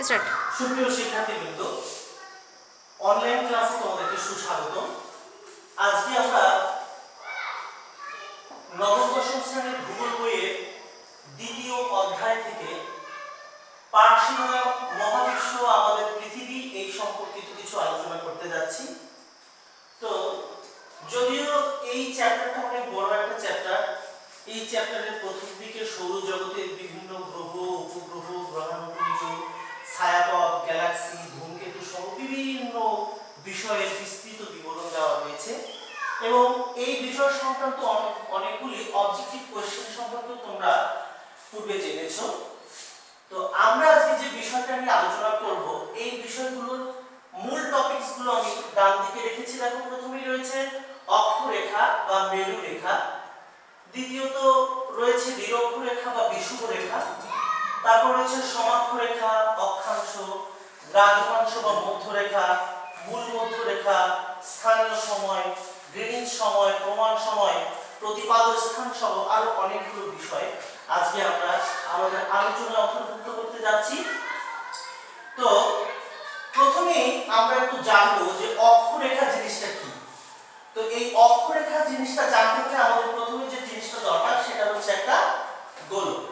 Start. সুপ্রিয় শিক্ষার্থীবৃন্দ, online ক্লাসে তোমাদেরকে সুস্বাগতম। আজকে আমরা নবম দশম শ্রেণীর ভূগোল বইয়ের দ্বিতীয় অধ্যায় থেকে পাঠ শিরোনাম মহাবিশ্ব আমাদের পৃথিবী এই সম্পর্কিত কিছু আলোচনা করতে যাচ্ছি। তো যদিও এই চ্যাপ্টারটা অনেক বড় একটা চ্যাপ্টার, এই চ্যাপ্টারের প্রথম দিকে সৌরজগতের বিভিন্ন গ্রহ, উপগ্রহ, গ্রহাণুপুঞ্জ, ছায়াপথ, গ্যালাক্সি, ধূমকেতু সহ বিভিন্ন বিষয়ের বিস্তৃত বিবরণ দেওয়া হয়েছে এবং এই বিষয় সংক্রান্ত অনেকগুলি অবজেক্টিভ কোয়েশ্চেন সম্পর্কে তোমরা পূর্বে জেনেছো। তো আমরা আজকে যে বিষয়টা নিয়ে আলোচনা করব, এই বিষয়গুলোর মূল টপিকসগুলো আমি ডান দিকে রেখেছি। দেখো, প্রথমেই রয়েছে অক্ষরেখা বা মেরু রেখা, দ্বিতীয়ত রয়েছে নিরক্ষরেখা বা বিষুব রেখা, তারপর রয়েছে সমাক্ষরেখা, অক্ষাংশ, দ্রাঘিমাংশ বা মধ্যরেখা, মূল মধ্যরেখা, স্থানীয় সময়, গ্রীনিচ সময়, প্রমাণ সময়, প্রতিপাদ্য স্থান সহ আরো অনেকগুলো বিষয় আজকে আমরা আমাদের আলোচনায় অন্তর্ভুক্ত করতে যাচ্ছি। তো প্রথমেই আমরা একটু জানবো যে অক্ষরেখা জিনিসটা কি। তো এই অক্ষরেখা জিনিসটা জানতে হলে আমাদের প্রথমে যে জিনিসটা দরকার সেটা হচ্ছে একটা গোলক।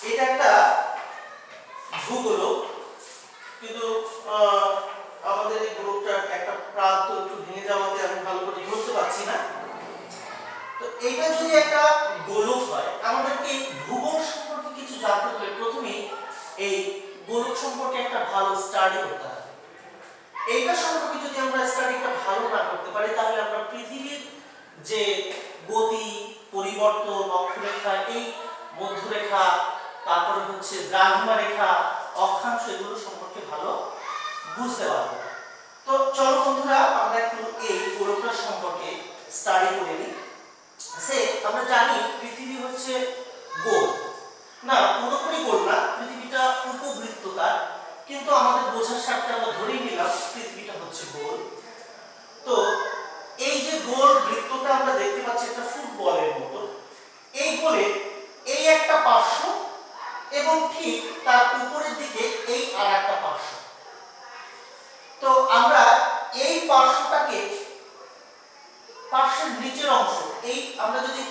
এটা একটা ভূগোলক, কিন্তু আমাদের এই গোলকটা একটা প্রান্ত একটু ভেঙে যাওয়াতে আমি ভালো করে ধরতে পারছি না। তো এটা যদি একটা গোলক হয়, আমাদেরকে ভূগোল সম্পর্কে কিছু জানতে হলে প্রথমেই এই গোলক সম্পর্কে একটা ভালো স্টাডি করতে হবে। এইটা সম্পর্কে যদি আমরা স্টাডিটা ভালো না করতে পারি, তাহলে আমরা পৃথিবীর যে গতি, পরিবর্তন, অক্ষরেখা, এই মধ্যরেখা, তারপরে হচ্ছে দ্রাঘিমা রেখা, অক্ষাংশ, এগুলো সম্পর্কে ভালো বুঝতে পারবো। তো চলো বন্ধুরা, আমরা একটু এই গোলকটা সম্পর্কে স্টাডি করে নিই। আমরা জানি পৃথিবী হচ্ছে গোল, না পুরোপুরি গোল না, পৃথিবীটা উপবৃত্তাকার, কিন্তু আমাদের বোঝার স্বার্থে আমরা ধরেই নিলাম পৃথিবীটা হচ্ছে গোল। তো এই যে গোল বৃত্তটা আমরা দেখতে পাচ্ছি একটা ফুটবলের মতো, এই গোলের এই একটা পার্শ্ব এবং ঠিক তার উপরের দিকে এই আর একটা পার্শ্ব। তো আমরা এই পার্শ্বটাকে, পার্শ্বের নিচের অংশ, এই আমরা যদি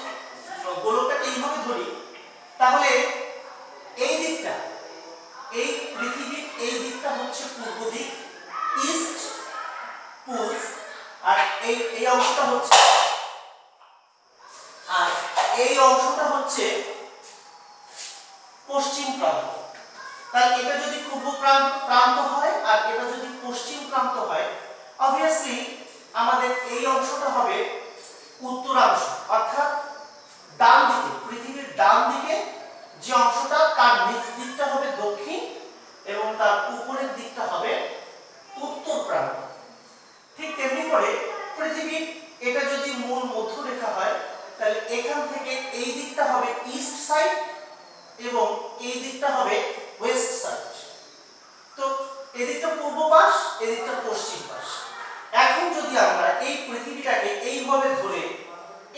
গোলকটাকে এইভাবে ধরি, তাহলে এই দিকটা, এই পৃথিবীর এই দিকটা হচ্ছে পূর্ব দিক, ইস্ট পোলস, আর এই অংশটা হচ্ছে, আর এই অংশটা হচ্ছে পশ্চিম প্রান্ত। তাহলে এটা যদি পূর্ব প্রান্ত হয় আর এটা যদি পশ্চিম প্রান্ত হয়, অবভিয়াসলি আমাদের এই অংশটা হবে উত্তরাংশ, অর্থাৎ ডান দিকে, পৃথিবীর ডান দিকে যে অংশটা, তার নিচ দিকটা হবে দক্ষিণ এবং তার উপরের দিকটা হবে উত্তর প্রান্ত। ঠিক তেমনি করে পৃথিবীর এটা যদি মূল মধ্যরেখা হয়, তাহলে এখান থেকে এই দিকটা হবে ইস্ট সাইড এবং এই দিকটা হবে ওয়েস্ট সাইড। তো এদিকটা পূর্ব পাশ, এদিকটা পশ্চিম পাশ। এখন যদি আমরা এই পৃথিবীটাকে এইভাবে ধরে,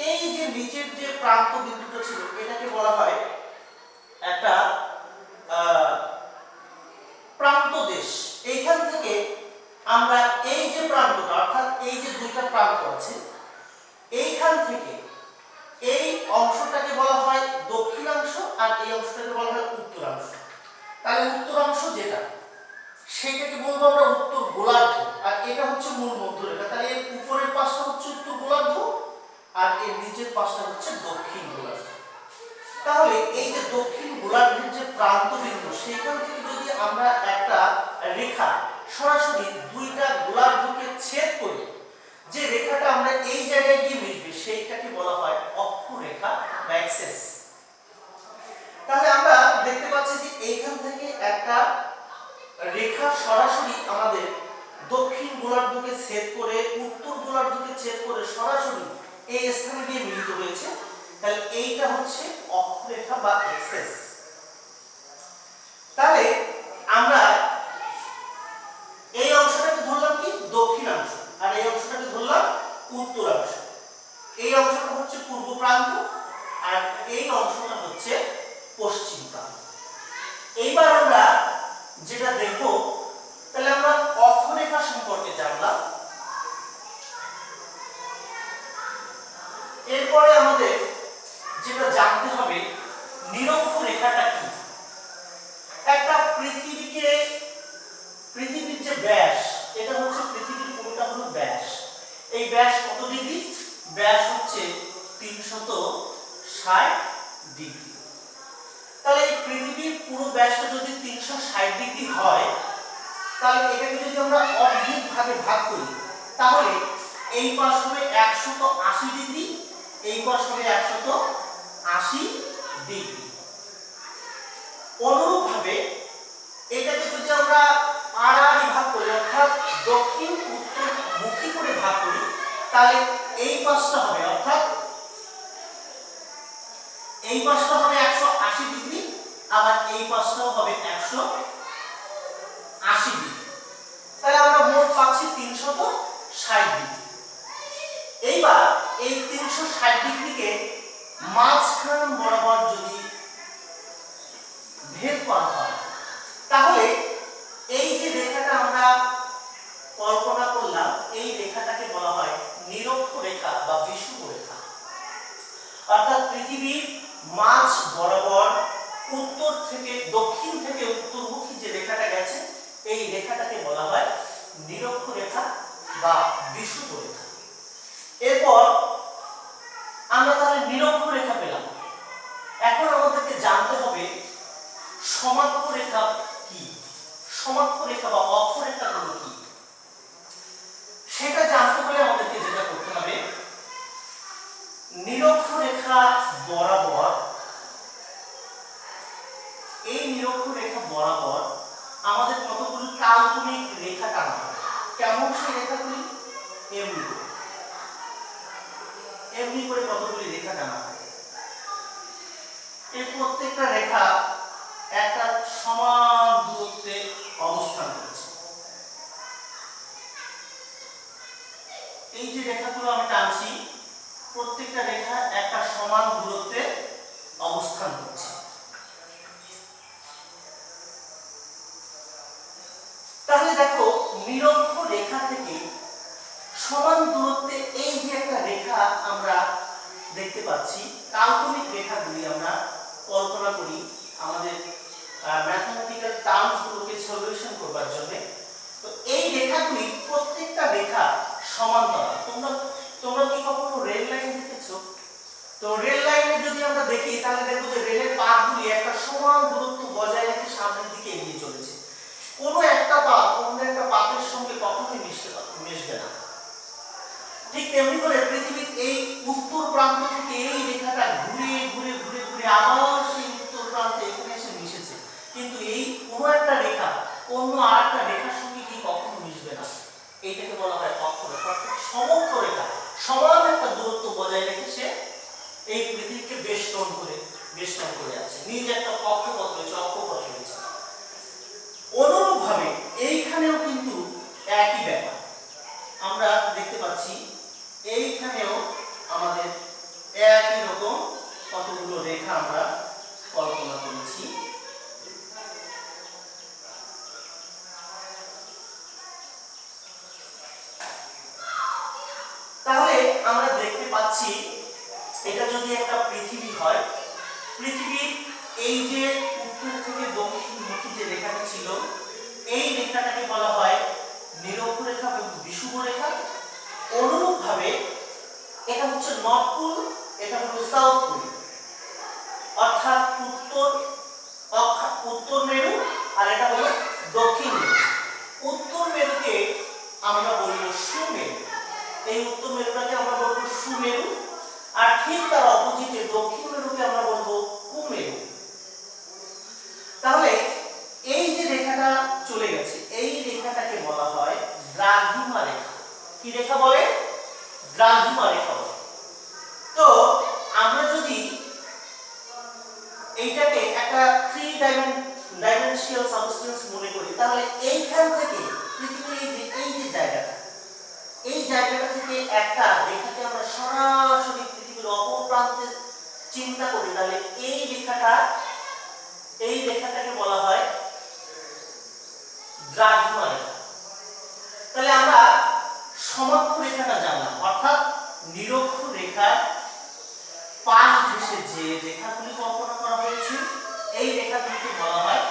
এই যে নিচের যে প্রান্ত বিন্দুটা ছিল, এটাকে বলা হয় একটা প্রান্ত দেশ। এইখান থেকে আমরা এই যে প্রান্তটা, অর্থাৎ এই যে দুইটা প্রান্ত আছে, এইখান থেকে এই অংশটাকে বলা হয় দক্ষিণাংশ আর এই অংশটাকে বলা হয় উত্তরাংশ। তাহলে উত্তরাংশ যেটা, সেটাকে বলবো আমরা উত্তর গোলার্ধ, আর এটা হচ্ছে মূল মধ্যরেখা। তাহলে এর উপরের পাশটা হচ্ছে উত্তর গোলার্ধ আর এর নিচের পাশটা হচ্ছে দক্ষিণ গোলার্ধ। তাহলে এই যে দক্ষিণ গোলার্ধের যে প্রান্ত বিন্দু, সেখান থেকে যদি আমরা একটা রেখা সরাসরি দুইটা গোলার্ধকে ছেদ করি, যে রেখাটা আমরা এই জায়গায় গিয়ে মিশবে, সেইটাকে বলা হয় অক্ষরেখা বা অ্যাক্সেস। তাহলে আমরা দেখতে পাচ্ছি যে এইখান থেকে একটা রেখা সরাসরি আমাদের দক্ষিণ গোলার্ধকে ছেদ করে, উত্তর গোলার্ধকে ছেদ করে সরাসরি এই স্থানে গিয়ে মিলিত হয়েছে। তাহলে এইটা হচ্ছে অক্ষরেখা বা অ্যাক্সেস। তাহলে আমরা এই অংশটাকে ধরলাম কি দক্ষিণাংশ, আর এই অংশটাকে ধরলাম উত্তরাংশ। এই অংশটা হচ্ছে পূর্ব প্রান্ত আর এই অংশটা হচ্ছে পশ্চিম প্রান্ত। এইবার আমরা যেটা পৃথিবীর যে ব্যাস, এটা হচ্ছে পৃথিবীর পুরোটা হলো ব্যাস। এই ব্যাস কত ডিগ্রি? ব্যাস হচ্ছে 360 ডিগ্রি। তাহলে এই পৃথিবীর পুরো ব্যাসটা যদি 360 ডিগ্রি হয়, তাহলে এটাকে যদি আমরা অর্ধেক ভাগে ভাগ করি, তাহলে এই পাশ হবে 180 ডিগ্রি, এই পাশ হবে 180 ডিগ্রি। অনুরূপভাবে এটাকে যদি আমরা আড়াআড়ি ভাগ করি, অর্থাৎ দক্ষিণ উত্তর মুখী করে ভাগ করি, তাহলে এই পাশটা হবে, অর্থাৎ এই পাশটা হবে 180 ডিগ্রি, আবার এই পাশটাও হবে 180 ডিগ্রি। তাহলে আমরা মোট পাচ্ছি 360 ডিগ্রি। এইবার এই 360 ডিগ্রিকে মাঝখান বরাবর যদি ভেদ করা হয়, তাহলে এই যে রেখাটা আমরা কল্পনা করলাম, এই রেখাটাকে বলা হয় নিরক্ষরেখা বা বিষুবরেখা। অর্থাৎ পৃথিবীর মাঝ বরাবর উত্তর থেকে দক্ষিণ থেকে উত্তরমুখী যে রেখাটা গেছে, এই রেখাটাকে বলা হয় নিরক্ষরেখা বা বিষুবরেখা। এরপর আমরা তাহলে নিরক্ষরেখা পেলাম। এখন আমাদেরকে জানতে হবে সমান্তরেখা কি, সমান্তরেখা বা অক্ষরেখাগুলো কি। সেটা জানতে হলে আমাদেরকে যেটা করতে হবে, নিরক্ষরেখা বরাবর, এই নিরক্ষরেখা বরাবর আমাদের কতগুলো কাল্পনিক রেখা টানা হবে। কেমন সেই রেখাগুলি? এমনি করে কতগুলি রেখা টানা হবে। এই প্রত্যেকটা রেখা একটা সমান দূরত্বে অবস্থান করছে। এই যে রেখাগুলো আমি টানছি, প্রত্যেকটা রেখা একটা সমান দূরত্বে অবস্থান করছে। তাহলে দেখো, নিরক্ষরেখা থেকে সমান দূরত্বে এই যে একটা রেখা আমরা দেখতে পাচ্ছি, কাল্পনিক রেখাগুলি আমরা কল্পনা করি আমাদের ম্যাথমেটিক্যাল টার্মসগুলোকে সলিউশন করবার জন্য। তো এই রেখাগুলি প্রত্যেকটা রেখা সমান্তরাল। তোমরা কি কখনো রেল লাইন দেখেছো? তো রেল লাইনে যদি আমরা দেখি, তাহলে দেখবো যে রেলের পাতগুলি একটা সমান দূরত্ব বজায় রেখে সামনের দিকে এগিয়ে চলেছে। কোনো একটা পাত অন্য একটা পাতের সঙ্গে কখনোই মিশবে না। ঠিক তেমনি করে পৃথিবীর এই উত্তর প্রান্ত থেকে এই রেখাটা ঘুরে ঘুরে ঘুরে ঘুরে আবার সেই উত্তর প্রান্তে এখানে এসে মিশেছে, কিন্তু এই কোনো একটা রেখা অন্য আরেকটা রেখার সঙ্গে কি কখনো মিশবে না। এইটাকে বলা হয় অক্ষরেখা। সমক্ষরেখা সমান একটা দূরত্ব বজায় রেখে সে এই পৃথিবীকে বেষ্টন করে আছে, নিজ একটা কক্ষপথ রয়েছে, অক্ষপথ রয়েছে। অনুরূপভাবে এইখানেও কিন্তু একই ব্যাপার আমরা দেখতে পাচ্ছি। এইখানেও আমাদের একই রকম কতগুলো রেখা আমরা কল্পনা করেছি। তাহলে আমরা দেখতে পাচ্ছি, এটা যদি একটা পৃথিবী হয়, পৃথিবীর এই যে উত্তর থেকে দক্ষিণমুখী যে রেখাটা ছিল, এই রেখাটাকে বলা হয় নিরক্ষরেখা বা বিষুবরেখা। অনুরূপভাবে এটা হচ্ছে নর্থ পোল, এটা হলো সাউথ পোল, অর্থাৎ উত্তর মেরু আর এটা হলো দক্ষিণ মেরু। উত্তর মেরুকে আমরা বলবো সুমেরু, এই উত্তর মেরুটাকে আমরা বলবো সুমেরু, আর ঠিক তার অপোজিটে দক্ষিণ মেরুকে আমরা বলবো কুমেরু। তাহলে এই যে রেখাটা চলে গেছে, এই রেখাটাকে বলা হয় দ্রাঘিমা রেখা। কি রেখা বলে? দ্রাঘিমা রেখা বলে। তো আমরা যদি এইটাকে একটা 3 ডাইমেনশনাল সাবস্টেন্স মনে করি, তাহলে এইখান থেকে পৃথিবীর এই যে জায়গাটা, এই জায়গাটা থেকে একটা রেখাকে আমরা সরাসরি পৃথিবীর অপর প্রান্তে চিন্তা করি, তাহলে এই রেখাটাকে বলা হয় দ্রাঘিমা রেখা। তাহলে আমরা সমক্ষরেখাটা জানলাম, অর্থাৎ নিরক্ষরেখার পাশ ঘেঁষে যে রেখাগুলি কল্পনা করা হয়েছে, এই রেখাগুলিকে বলা হয়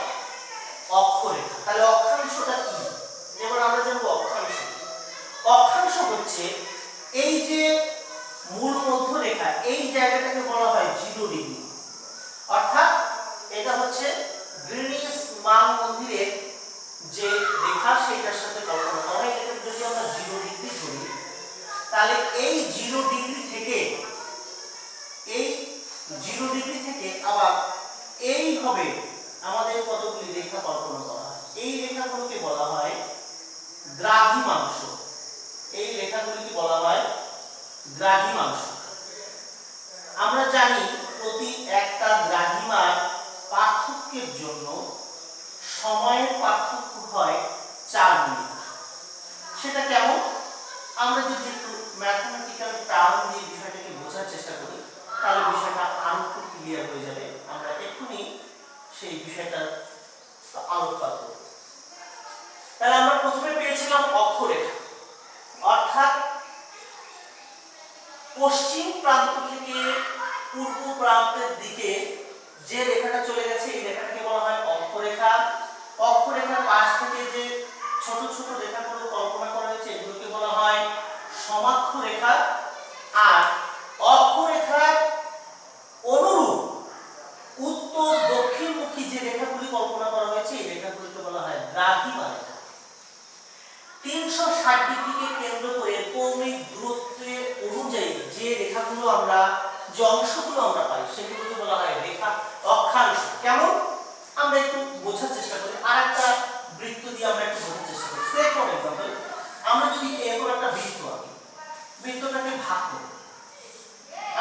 হচ্ছে এই যে মূল মধ্যরেখা এই জায়গাটাকে বলা হয় 0 ডিগ্রি। অর্থাৎ এটা হচ্ছে গ্রিনিচ মান মন্দিরের যে রেখা সেটার সাথে কল্পনা করা হয়। এটা যদি আমরা 0 ডিগ্রি ধরি তাহলে এই 0 ডিগ্রি থেকে আবার এইভাবে আমাদের কতগুলি রেখা কল্পনা করা হয়। এই রেখাগুলোকে বলা হয় দ্রাঘিমাংশ। এই রেখাগুলিকে বলা হয় দ্রাঘিমাংশ। আমরা জানি প্রতি একটা দ্রাঘিমার পার্থক্যের জন্য সময়ের পার্থক্য হয় 4 মিনিট। সেটা কেমন? আমরা যদি একটু ম্যাথমেটিক্যাল টার্ম দিয়ে বিষয়টাকে বোঝার চেষ্টা করি তাহলে বিষয়টা আরো একটু ক্লিয়ার হয়ে যাবে। আমরা এক্ষুনি সেই বিষয়টা আলোকপাত করব। তাহলে আমরা প্রথমে পেয়েছিলাম অক্ষরেখা, অর্থাৎ পশ্চিম প্রান্ত থেকে পূর্ব প্রান্তের দিকে যে রেখাটা চলে গেছে এই রেখাটাকে বলা হয় অক্ষরেখা। অক্ষরেখার পাশ থেকে যে ছোট ছোট রেখাগুলো কল্পনা করা হয়েছে এগুলোকে বলা হয় সমাক্ষ রেখা। আর অক্ষরেখার অনুরূপ উত্তর দক্ষিণমুখী যে রেখাগুলি কল্পনা করা হয়েছে এই রেখাগুলিকে বলা হয় দ্রাঘিমা রেখা। 360 ডিগ্রিকে কেন্দ্র করে কৌণিক দূরত্বের অনুযায়ী যে রেখাগুলো আমরা যে অংশগুলো আমরা পাই সেগুলোকে বলা হয় রেখা অক্ষাংশ। কেমন? আমরা একটু বোঝার চেষ্টা করি। আরেকটা বৃত্ত দিয়ে আমরা একটু বোঝার চেষ্টা করি। সে ফর एग्जांपल আমরা যদি এরকম একটা বৃত্ত আঁকি, বৃত্তটাকে ভাগ করি,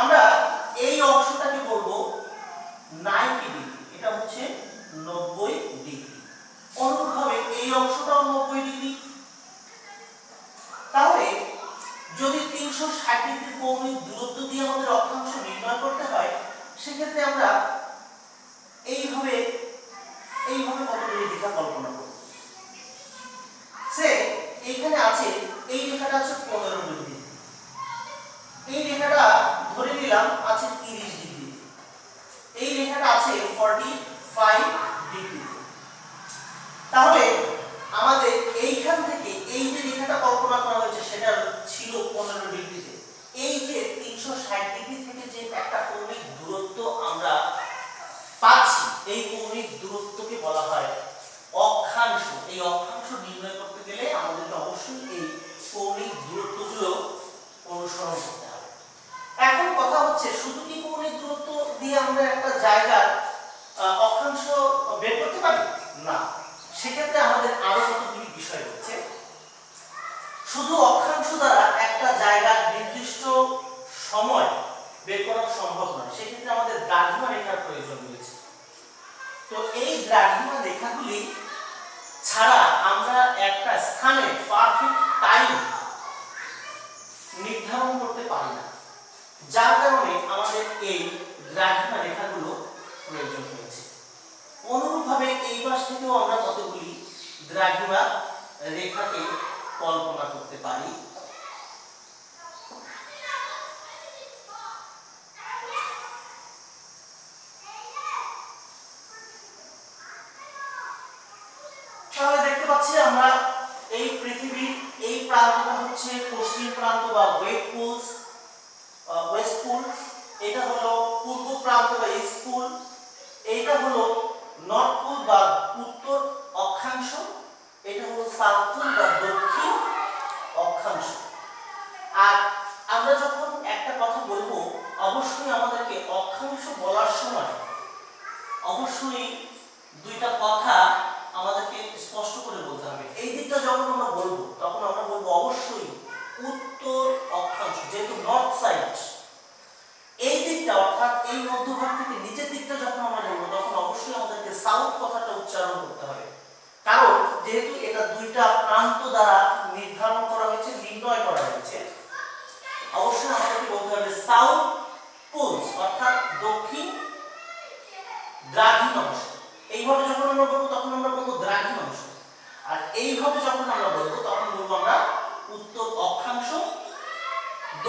আমরা এই অংশটাকে বলবো 90 ডিগ্রি। এটা হচ্ছে 90 ডিগ্রি। অনুরূপভাবে এই অংশটাও 90 ডিগ্রি। তাহলে যদি 360 ডিগ্রি কৌণিক দূরত্ব দিয়ে আমাদের অক্ষাংশ নির্ণয় করতে হয় সেক্ষেত্রে আমরা এইভাবে কতগুলি রেখা কল্পনা করব। সে এইখানে আছে, এই রেখাটা আছে 15 ডিগ্রি, এই রেখাটা ধরে নিলাম আছে 30 ডিগ্রি, এই রেখাটা আছে 45 ডিগ্রি। তাহলে আমাদের এইখান থেকে এই যে রেখাটা কল্পনা করা হয়েছে সেটা ছিল 15 ডিগ্রিতে। এই যে 360 ডিগ্রি থেকে যে একটা কৌণিক দূরত্ব আমরা পাচ্ছি এই কৌণিক দূরত্বকে বলা হয় অক্ষাংশ। এই অক্ষাংশ নির্ণয় করতে গেলে আমাদেরকে অবশ্যই এই কৌণিক দূরত্বগুলো অনুসরণ করতে হবে। এখন কথা হচ্ছে শুধু কি কৌণিক দূরত্ব দিয়ে আমরা একটা জায়গার অক্ষাংশ বের করতে পারি? না, সেক্ষেত্রে আমাদের আরো কতগুলি বিষয় রয়েছে। শুধু অক্ষাংশ দ্বারা একটা জায়গার নির্দিষ্ট সময় বের করা সম্ভব নয়, সেক্ষেত্রে আমাদের দ্রাঘিমা রেখার প্রয়োজন রয়েছে। তো এই দ্রাঘিমা রেখাগুলি ছাড়া আমরা একটা স্থানে পারফেক্ট টাইম নির্ধারণ করতে পারি না, যার কারণে আমাদের এই দ্রাঘিমা রেখাগুলো প্রয়োজন হয়েছে। অনুরূপভাবে এই পাশ থেকেও আমরা কতগুলি দ্রাঘিমা রেখাকে কল্পনা করতে পারি। তাহলে দেখতে পাচ্ছি আমরা এই পৃথিবীর এই প্রান্তটা হচ্ছে পশ্চিম প্রান্ত বা ওয়েস্ট পোল, এটা হলো পূর্ব প্রান্ত বা ইস্ট পোল, এইটা হলো নর্থ পোল বা উত্তর অক্ষাংশ, এটা হলো সাউথ পোল বা দক্ষিণ অক্ষাংশ। আর আমরা যখন একটা কথা বলবো অবশ্যই আমাদেরকে অক্ষাংশ বলার সময় অবশ্যই দুইটা কথা আমাদেরকে স্পষ্ট করে বলতে হবে। এই দিকটা যখন আমরা বলবো তখন আমরা বলবো অবশ্যই উত্তর অক্ষাংশ, যেহেতু নর্থ সাইড এই দিকটা, অর্থাৎ এই মধ্যভাগ থেকে নিচের দিকটা যখন আমরা বলবো তখন অবশ্যই আমাদেরকে সাউথ কথাটা উচ্চারণ করতে হবে। কারণ যেহেতু এটা দুইটা প্রান্ত দ্বারা নির্ধারণ করা হয়েছে, নির্ণয় করা হয়েছে, অবশ্যই আমাদেরকে বলতে হবে সাউথ পোলস, অর্থাৎ দক্ষিণ দ্রাঘিমাংশ। এইভাবে যখন আমরা বলবো তখন আমরা বলবো দ্রাঘিমাংশ, আর এইভাবে যখন আমরা বলবো তখন বলবো আমরা উত্তর অক্ষাংশ,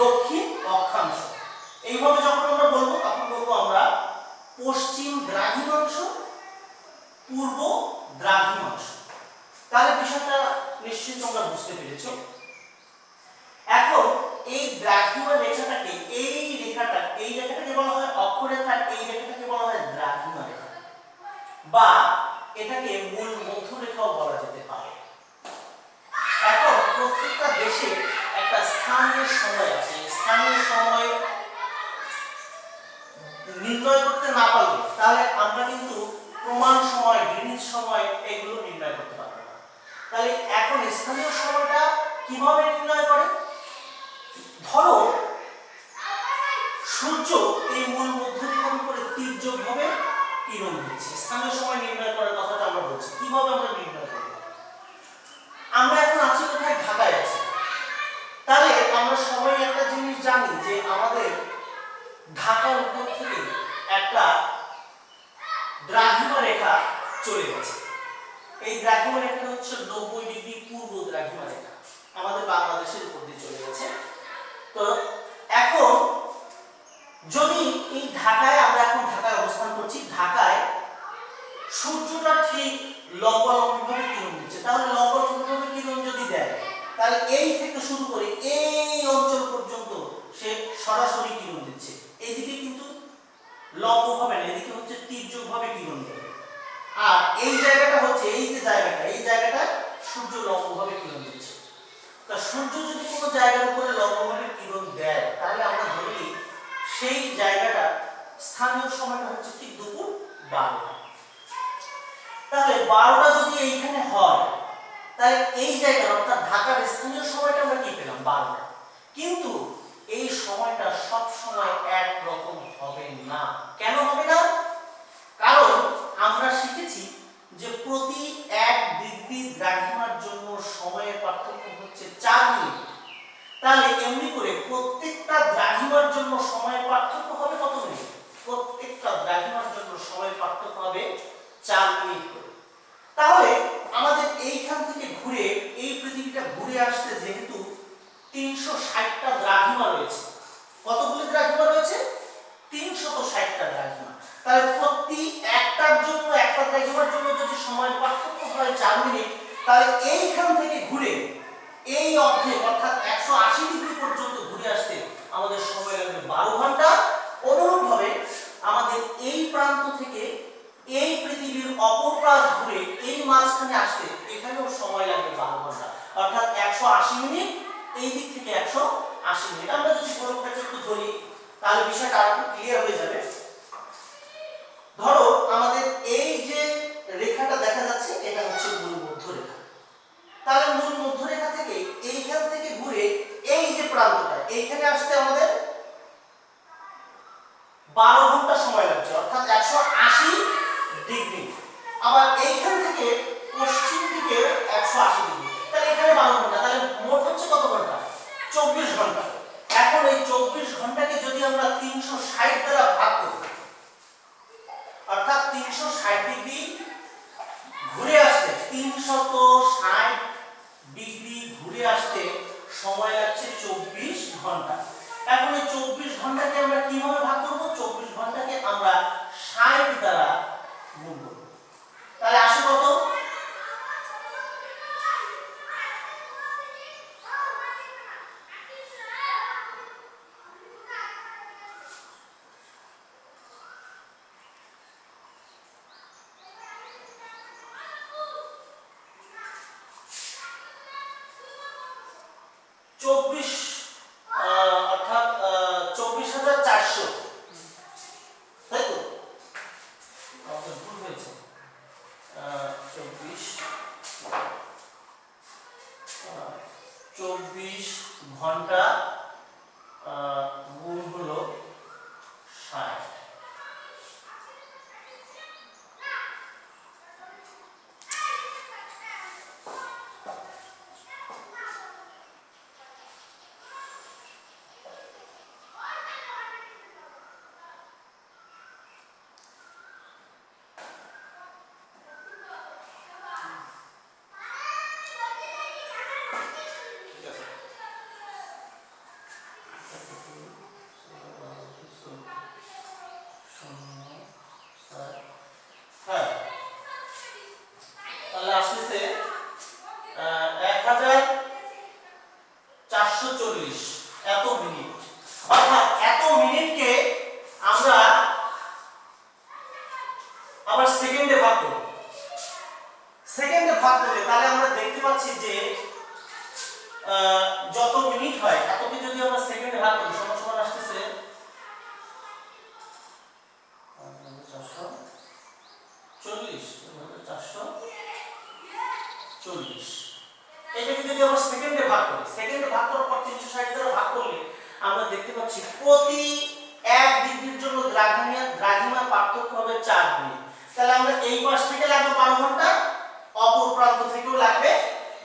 দক্ষিণ অক্ষাংশ। এইভাবে যখন আমরা বলবো তখন বলবো আমরা পশ্চিম দ্রাঘিমাংশ, পূর্ব দ্রাঘিমাংশ। তাহলে বিষয়টা নিশ্চয়ই তোমরা বুঝতে পেরেছো। এখন দ্রাঘিমা রেখাটাকে এই রেখাটাকে বলা হয় অক্ষরেখা, এই রেখাটাকে বলা হয় দ্রাঘিমা রেখা বা এটাকে মূল মধ্যরেখাও বলা যেতে পারে। এখন প্রত্যেকটা দেশে একটা স্থানীয় সময় আছে, স্থানীয় সময় নির্ণয় করতে না পারলে তাহলে আমরা কিন্তু প্রমাণ সময়, গ্রীনিচ সময় এগুলো নির্ণয় করতে পারবো না। তাহলে এখন স্থানীয় সময়টা কিভাবে নির্ণয় করে? ধরো সূর্য এই মূল মধ্যরেখার উপরে তীর্যকভাবে কিরণ দিচ্ছে, স্থানীয় সময় নির্ণয় করার কথাটা আমরা বলছি। কিভাবে আমরা নির্ণয় করব? আমরা এখন আছি কোথায়? ঢাকায় আছি। তাহলে আমরা সবাই একটা জিনিস জানি যে আমাদের ঢাকার উপর থেকে একটা দ্রাঘিমা রেখা চলে গেছে। এই দ্রাঘিমা রেখাটা হচ্ছে 90 ডিগ্রি পূর্ব দ্রাঘিমা রেখা, আমাদের বাংলাদেশের উপর দিয়ে চলে গেছে। তো এখন যদি এই ঢাকায়, আমরা এখন ঢাকায় অবস্থান করছি, ঢাকায় সূর্যটা ঠিক লম্বালম্বিভাবে কিরণ দিচ্ছে, তাহলে লম্বালম্বিভাবে কিরণ যদি দেয় তাহলে এই থেকে শুরু করে এই অঞ্চল পর্যন্ত সে সরাসরি কিরণ দিচ্ছে। এইদিকে কিন্তু লম্বভাবে না, এদিকে হচ্ছে তীর্যকভাবে কিরণ দেবে। আর এই জায়গাটা হচ্ছে, এই যে জায়গাটা, এই জায়গাটা সূর্য লম্বভাবে কিরণ দিচ্ছে। তা সূর্য যদি কোনো জায়গার উপরে লম্বভাবে কিরণ দেয় তাহলে আমরা ধরে নিই সেই জায়গাটা স্থানীয় সময়টা হচ্ছে ঠিক দুপুর 12টা। তাহলে 12টা যদি এইখানে হয় তাহলে এই জায়গা অর্থাৎ ঢাকার স্থানীয় সময়টা আমরা কি পেলাম? 12টা। কিন্তু এই সময়টা সব সময় এক রকম হবে না। কেন হবে না? কারণ আমরা শিখেছি যে প্রতি 1 ডিগ্রি দ্রাঘিমার জন্য সময়ের পার্থক্য হচ্ছে 4 মিনিট। তাহলে এমনি করে প্রত্যেকটা দ্রাঘিমার জন্য সময়ের পার্থক্য হবে কত মিনিট? প্রত্যেকটা দ্রাঘিমার জন্য সময়ের পার্থক্য হবে 4 মিনিট করে। তাহলে আমাদের এইখান থেকে ঘুরে এই পৃথিবীটা ঘুরে আসতে যেহেতু 360টা দ্রাঘিমা রয়েছে, কতগুলি দ্রাঘিমা রয়েছে? 360টা দ্রাঘিমা। তাহলে প্রতি একটার জন্য, একটা দ্রাঘিমার জন্য যদি সময়ের পার্থক্য হয় 4 মিনিট, তাহলে এইখান থেকে ঘুরে এই অর্ধেক অর্থাৎ 180 ডিগ্রি পর্যন্ত ঘুরে আসতে আমাদের সময় লাগবে 12 ঘন্টা। অনুরূপভাবে আমাদের এই প্রান্ত থেকে এই পৃথিবীর অপর প্রান্ত ঘুরে এই মাঝখানে আসতে এখানেও সময় লাগবে 12 ঘন্টা, অর্থাৎ 180 মিনিট, এই দিক থেকে 180 মিনিট। আমরা যদি গোলকটাকে একটু ধরি তাহলে বিষয়টা আরেকটু ক্লিয়ার হয়ে যাবে। ধরো আমাদের এই যে রেখাটা দেখা যাচ্ছে এটা হচ্ছে মূল মধ্যরেখা। তাহলে মূল মধ্যরেখা থেকে এইখান থেকে ঘুরে এই যে প্রান্তটা এইখানে আসতে আমাদের 12 ঘন্টা সময় লাগছে, অর্থাৎ 180 ডিগ্রি। আবার এইখান থেকে পশ্চিম দিকে 180 ডিগ্রি, তাহলে এখানে 12 ঘন্টা, তাহলে মোট হচ্ছে কত ঘন্টা? 24 ঘন্টা। এখন এই 24 ঘন্টাকে যদি আমরা 360 দ্বারা ভাগ করি, অর্থাৎ 360 ডিগ্রি ঘুরে আসতে, 360 ডিগ্রি ঘুরে আসতে সময় লাগছে 24 ঘন্টা। এখন এই 24 ঘন্টাকে আমরা কিভাবে ভাগ করব? 24 ঘন্টাকে আমরা 60 দ্বারা গুণ করব। তাহলে আসে কত? অর্থাৎ 24,400, তাই তো? আমাদের ভুল হয়েছে। 24 ঘন্টা গুণ হলো 60। ভাগ করলে তাহলে আমরা দেখতে পাচ্ছি যে যত মিনিট হয় এতকে যদি আমরা সেকেন্ডে ভাগ করি সমান সমান আসতেছে 440 এটাকে যদি আমরা সেকেন্ডে ভাগ করি, সেকেন্ডে ভাগ করার পর 360 দ্বারা ভাগ করলে আমরা দেখতে পাচ্ছি প্রতি 1 ডিগ্রির জন্য দ্রাঘিমা পার্থক্য হবে 4 মিনিট। তাহলে আমরা এই পাশ থেকে লাগবে 12 ঘন্টা, অপর প্রান্ত থেকেও লাগবে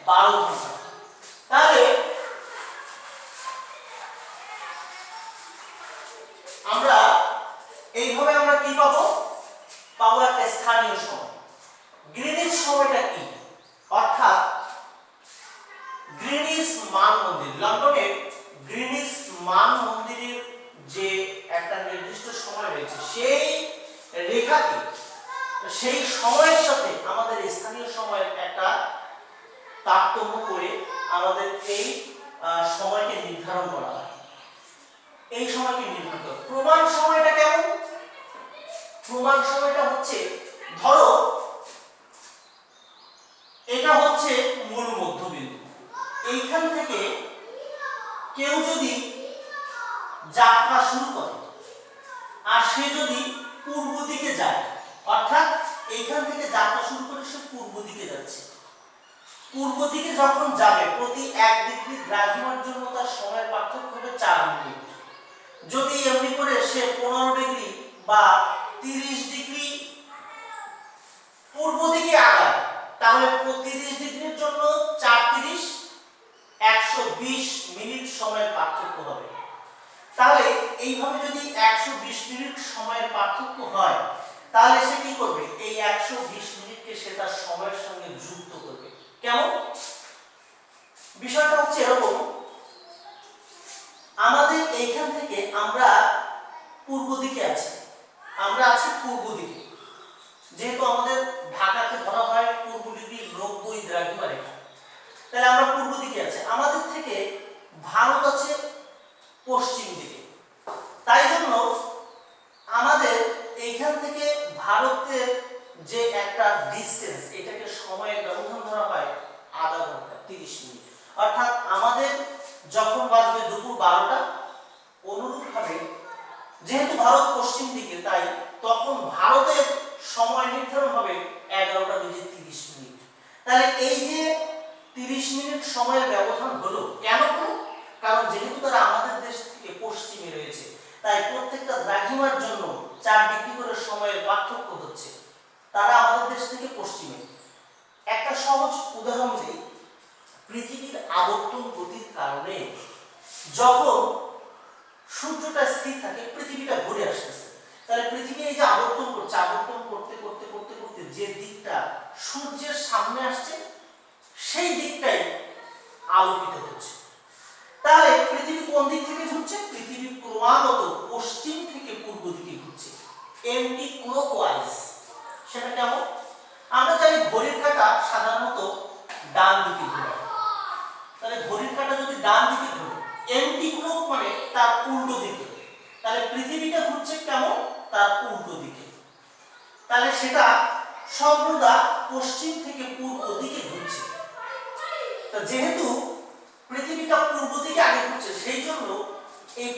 12 ঘন্টা। তাহলে আমরা এইভাবে আমরা কি পাবো? পাবো একটা স্থানীয় সময়। গ্রিনিচ সময়টা কি? অর্থাৎ গ্রিনিচ মান মন্দির, লন্ডনের গ্রিনিচ মান মন্দিরের যে একটা নির্দিষ্ট সময় রয়েছে সেই রেখাকে, সেই সময়ের সাথে আমাদের স্থানীয় সময়ের একটা তারতম্য করে আমাদের এই সময়কে নির্ধারণ করা হয়। এই সময়কে নির্ধারণ করা। প্রমাণ সময়টা কেমন? প্রমাণ সময়টা হচ্ছে, ধরো এটা হচ্ছে মূল মধ্যবিন্দু, এইখান থেকে কেউ যদি যাত্রা শুরু করে আর সে যদি পূর্ব দিকে যায়, অর্থাৎ এইখান থেকে যাত্রা শুরু করে সে পূর্ব দিকে যাচ্ছে, পূর্ব দিকে যখন যাবে প্রতি 1 ডিগ্রি দ্রাঘিমার জন্য তার সময়ের পার্থক্য হবে 4 মিনিট। যদি এমনি করে সে 15 ডিগ্রি বা 30 ডিগ্রি পূর্ব দিকে আগায় তাহলে প্রতি 30 ডিগ্রির জন্য 4 120 মিনিট সময়ের পার্থক্য হবে। তাহলে এইভাবে যদি 120 মিনিট সময়ের পার্থক্য হয় তাহলে সে কি করবে? এই 120 মিনিটকে সে তার সময়ের সঙ্গে যুক্ত করবে। কেমন? বিষয়টা হচ্ছে এরকম, আমাদের এইখান থেকে আমরা পূর্ব দিকে আছি, আমরা আছি পূর্ব দিকে, যেহেতু আমাদের ঢাকাকে ধরা হয় পূর্ব দিকের 90 দ্রাঘিমা রেখা, তাহলে আমরা পূর্ব দিকে আছি। আমাদের থেকে ভারত আছে পশ্চিম দিকে, তাই জন্য আমাদের এইখান থেকে ভারতের যে একটা ডিসটেন্স, এটাকে সময়ের ব্যবধান ধরা হয় আধা ঘন্টা 30 মিনিট। অর্থাৎ আমাদের যখন বাজবে দুপুর 12টা, অনুরূপভাবে যেহেতু ভারত পশ্চিম দিকে তাই তখন ভারতের সময় নির্ধারণ হবে 11টা বেজে 30 মিনিট। তাহলে এই যে 30 মিনিট সময়ের ব্যবধান হলো, কেন হলো? কারণ যেহেতু তারা আমাদের দেশ থেকে পশ্চিমে রয়েছে তাই প্রত্যেকটা দ্রাঘিমার জন্য 4 ডিগ্রি করে সময়ের পার্থক্য হচ্ছে, তারা আমাদের দেশ থেকে পশ্চিমে। একটা সহজ উদাহরণ দিই, পৃথিবীর আবর্তন গতির কারণে যখন সূর্যটা স্থির থাকে পৃথিবীটা ঘুরে আসতেছে, তাহলে পৃথিবী এই যে আবর্তন করছে, আবর্তন করতে করতে করতে করতে যে দিকটা সূর্যের সামনে আসছে সেই দিকটাই আলোকিত হচ্ছে। তাহলে পৃথিবী কোন দিক থেকে ঘুরছে? পৃথিবী ক্রমাগত পশ্চিম থেকে পূর্ব দিকে ঘুরছে, এন্টি ক্লকওয়াইজ। সেটা কেমন? আমরা জানি ঘড়ির কাঁটা সাধারণত ডান দিকে ঘোরে, তাহলে ঘড়ির কাঁটা যদি ডান দিকে ঘোরে, এন্টি ক্লক মানে তার উল্টো দিকে, তাহলে পৃথিবীটা ঘুরছে কেমন? তার উল্টো দিকে। তাহলে সেটা সর্বদা পশ্চিম থেকে পূর্ব দিকে ঘুরছে। তো যেহেতু পৃথিবীটা পূর্ব দিকে আগে ঘুরছে সেই জন্য এই